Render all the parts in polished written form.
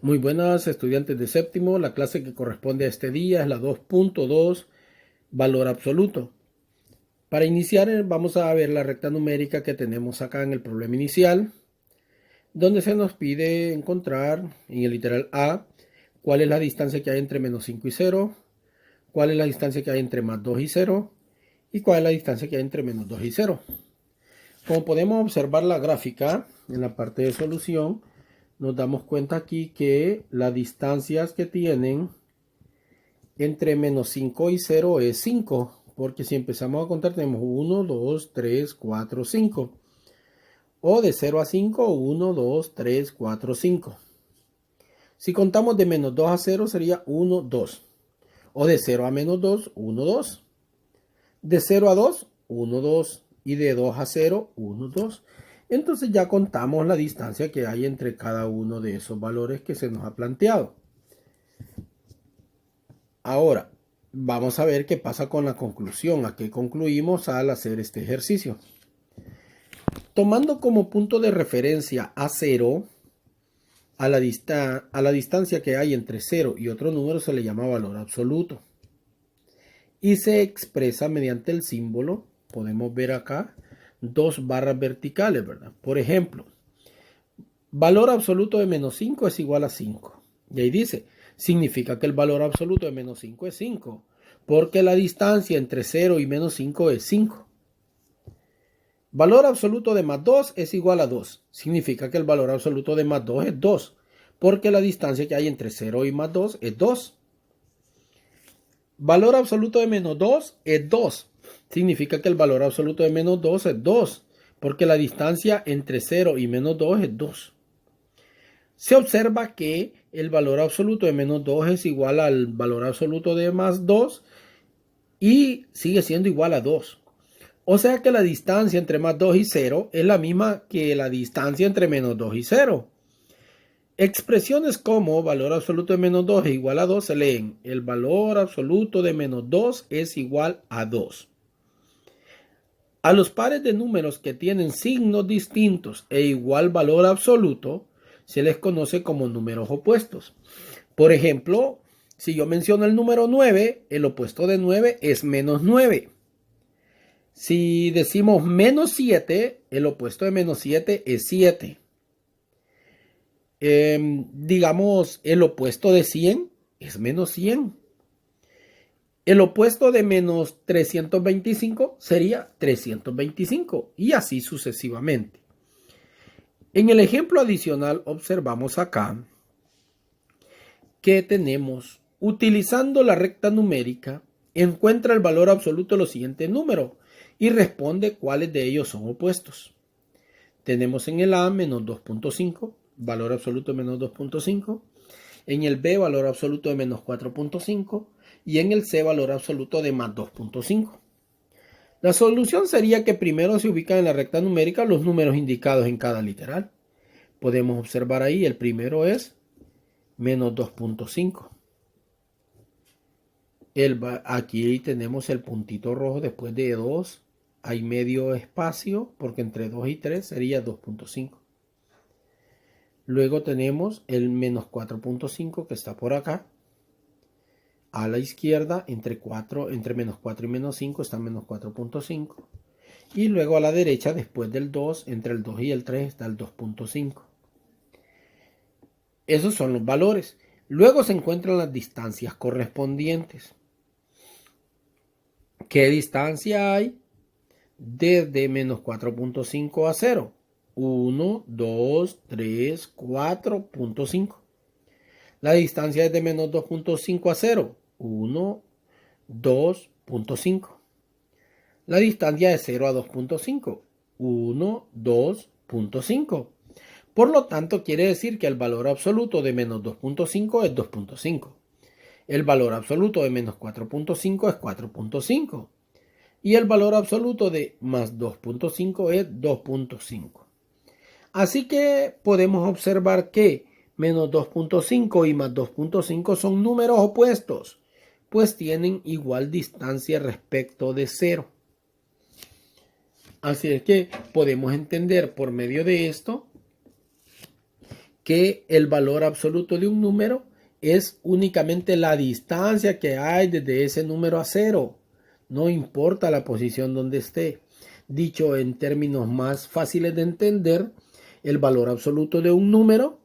Muy buenas estudiantes de séptimo, la clase que corresponde a este día es la 2.2, valor absoluto. Para iniciar vamos a ver la recta numérica que tenemos acá en el problema inicial, donde se nos pide encontrar en el literal A cuál es la distancia que hay entre menos 5 y 0, cuál es la distancia que hay entre más 2 y 0 y cuál es la distancia que hay entre menos 2 y 0. Como podemos observar la gráfica en la parte de solución, nos damos cuenta aquí que las distancias que tienen entre menos 5 y 0 es 5, porque si empezamos a contar tenemos 1, 2, 3, 4, 5. O de 0 a 5, 1, 2, 3, 4, 5. Si contamos de menos 2 a 0 sería 1, 2. O de 0 a menos 2, 1, 2. De 0 a 2, 1, 2. Y de 2 a 0, 1, 2. Entonces ya contamos la distancia que hay entre cada uno de esos valores que se nos ha planteado. Ahora, vamos a ver qué pasa con la conclusión, a qué concluimos al hacer este ejercicio. Tomando como punto de referencia a 0, a la distancia que hay entre 0 y otro número se le llama valor absoluto. Y se expresa mediante el símbolo, podemos ver acá, dos barras verticales, ¿verdad? Por ejemplo, valor absoluto de menos 5 es igual a 5. Y ahí dice, significa que el valor absoluto de menos 5 es 5, porque la distancia entre 0 y menos 5 es 5. Valor absoluto de más 2 es igual a 2. Significa que el valor absoluto de más 2 es 2, porque la distancia que hay entre 0 y más 2 es 2. Valor absoluto de menos 2 es 2. Significa que el valor absoluto de menos 2 es 2, porque la distancia entre 0 y menos 2 es 2. Se observa que el valor absoluto de menos 2 es igual al valor absoluto de más 2 y sigue siendo igual a 2. O sea que la distancia entre más 2 y 0 es la misma que la distancia entre menos 2 y 0. Expresiones como valor absoluto de menos 2 es igual a 2 se leen. El valor absoluto de menos 2 es igual a 2. A los pares de números que tienen signos distintos e igual valor absoluto se les conoce como números opuestos. Por ejemplo, si yo menciono el número 9, el opuesto de 9 es menos 9. Si decimos menos 7, el opuesto de menos 7 es 7. Digamos, el opuesto de 100 es menos 100. El opuesto de menos 325 sería 325 y así sucesivamente. En el ejemplo adicional observamos acá que tenemos, utilizando la recta numérica, encuentra el valor absoluto de los siguientes números y responde cuáles de ellos son opuestos. Tenemos en el A menos 2.5, valor absoluto de menos 2.5, en el B valor absoluto de menos 4.5 y en el C valor absoluto de más 2.5. La solución sería que primero se ubican en la recta numérica los números indicados en cada literal. Podemos observar ahí, el primero es menos 2.5. Aquí tenemos el puntito rojo después de 2. Hay medio espacio porque entre 2 y 3 sería 2.5. Luego tenemos el menos 4.5 que está por acá. A la izquierda, entre menos 4 y menos 5 está menos 4.5. Y luego a la derecha, después del 2, entre el 2 y el 3 está el 2.5. Esos son los valores. Luego se encuentran las distancias correspondientes. ¿Qué distancia hay desde menos 4.5 a 0? 1, 2, 3, 4.5. La distancia desde menos 2.5 a 0. 1, 2.5. La distancia de 0 a 2.5. 1, 2.5. Por lo tanto, quiere decir que el valor absoluto de menos 2.5 es 2.5. El valor absoluto de menos 4.5 es 4.5. Y el valor absoluto de más 2.5 es 2.5. Así que podemos observar que menos 2.5 y más 2.5 son números opuestos, pues tienen igual distancia respecto de 0. Así es que podemos entender por medio de esto que el valor absoluto de un número es únicamente la distancia que hay desde ese número a cero. No importa la posición donde esté. Dicho en términos más fáciles de entender, el valor absoluto de un número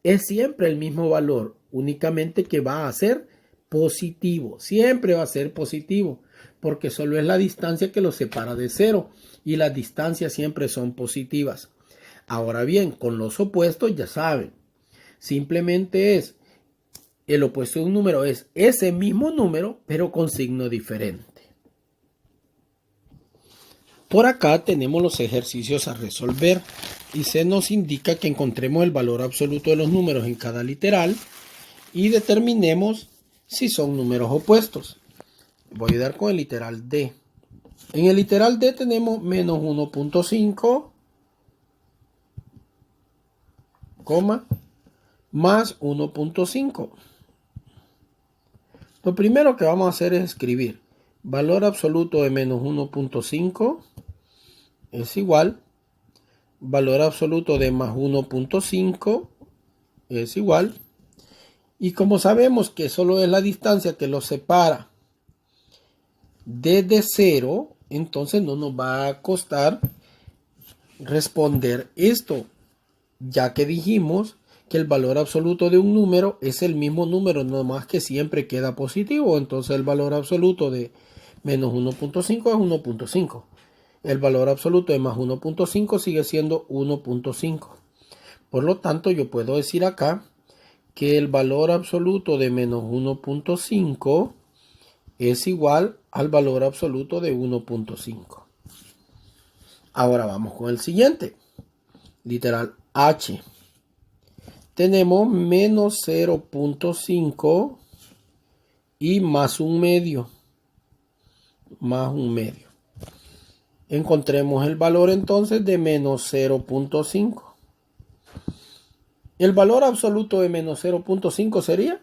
es siempre el mismo valor, únicamente que va a ser positivo. Siempre va a ser positivo, porque solo es la distancia que lo separa de cero y las distancias siempre son positivas. Ahora bien, con los opuestos ya saben, simplemente es el opuesto de un número es ese mismo número, pero con signo diferente. Por acá tenemos los ejercicios a resolver y se nos indica que encontremos el valor absoluto de los números en cada literal y determinemos si son números opuestos. Voy a dar con el literal D. En el literal D tenemos menos 1.5, más 1.5. Lo primero que vamos a hacer es escribir valor absoluto de menos 1.5 es igual, valor absoluto de más 1.5 es igual, y como sabemos que solo es la distancia que los separa desde 0, entonces no nos va a costar responder esto, ya que dijimos que el valor absoluto de un número es el mismo número, no más que siempre queda positivo. Entonces el valor absoluto de menos 1.5 es 1.5. El valor absoluto de más 1.5 sigue siendo 1.5. Por lo tanto, yo puedo decir acá que el valor absoluto de menos 1.5 es igual al valor absoluto de 1.5. Ahora vamos con el siguiente. Literal H. Tenemos menos 0.5 y más un medio. Encontremos el valor entonces de menos 0.5. El valor absoluto de menos 0.5 sería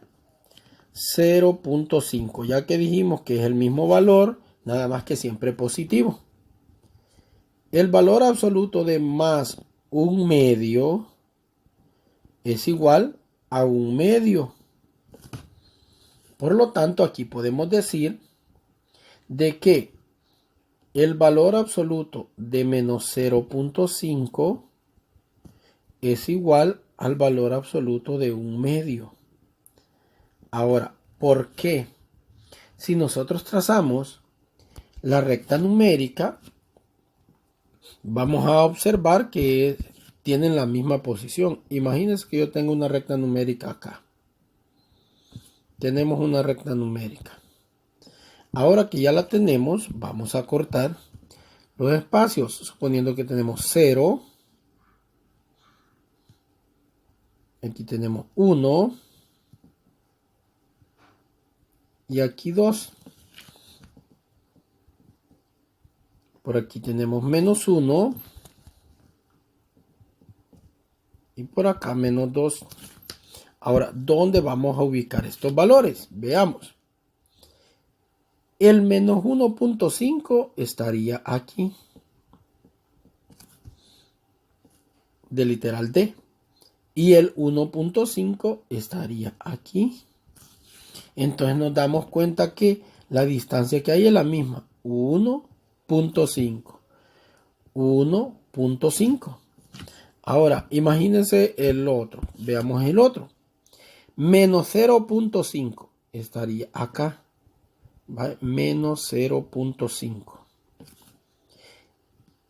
0.5, ya que dijimos que es el mismo valor, nada más que siempre positivo. El valor absoluto de más un medio es igual a un medio. Por lo tanto, aquí podemos decir de que el valor absoluto de menos 0.5 es igual al valor absoluto de un medio. Ahora, ¿por qué? Si nosotros trazamos la recta numérica, vamos a observar que tienen la misma posición. Imagínense que yo tengo una recta numérica acá. Tenemos una recta numérica. Ahora que ya la tenemos, vamos a cortar los espacios, suponiendo que tenemos 0. Aquí tenemos 1. Y aquí 2. Por aquí tenemos menos 1. Y por acá menos 2. Ahora, ¿dónde vamos a ubicar estos valores? Veamos. El menos 1.5 estaría aquí. De literal D. Y el 1.5 estaría aquí. Entonces nos damos cuenta que la distancia que hay es la misma. 1.5. 1.5. Ahora, imagínense el otro. Veamos el otro. Menos 0.5 estaría acá. ¿Vale? Menos 0.5.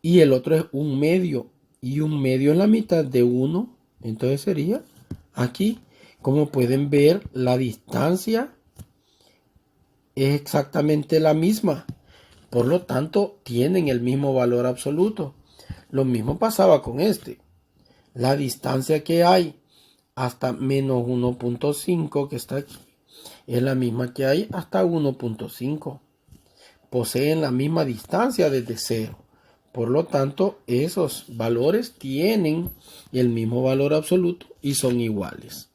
Y el otro es un medio. Y un medio es la mitad de 1. Entonces sería aquí. Como pueden ver, la distancia es exactamente la misma. Por lo tanto, tienen el mismo valor absoluto. Lo mismo pasaba con este. La distancia que hay hasta menos 1.5 que está aquí es la misma que hay hasta 1.5. Poseen la misma distancia desde 0. Por lo tanto, esos valores tienen el mismo valor absoluto y son iguales.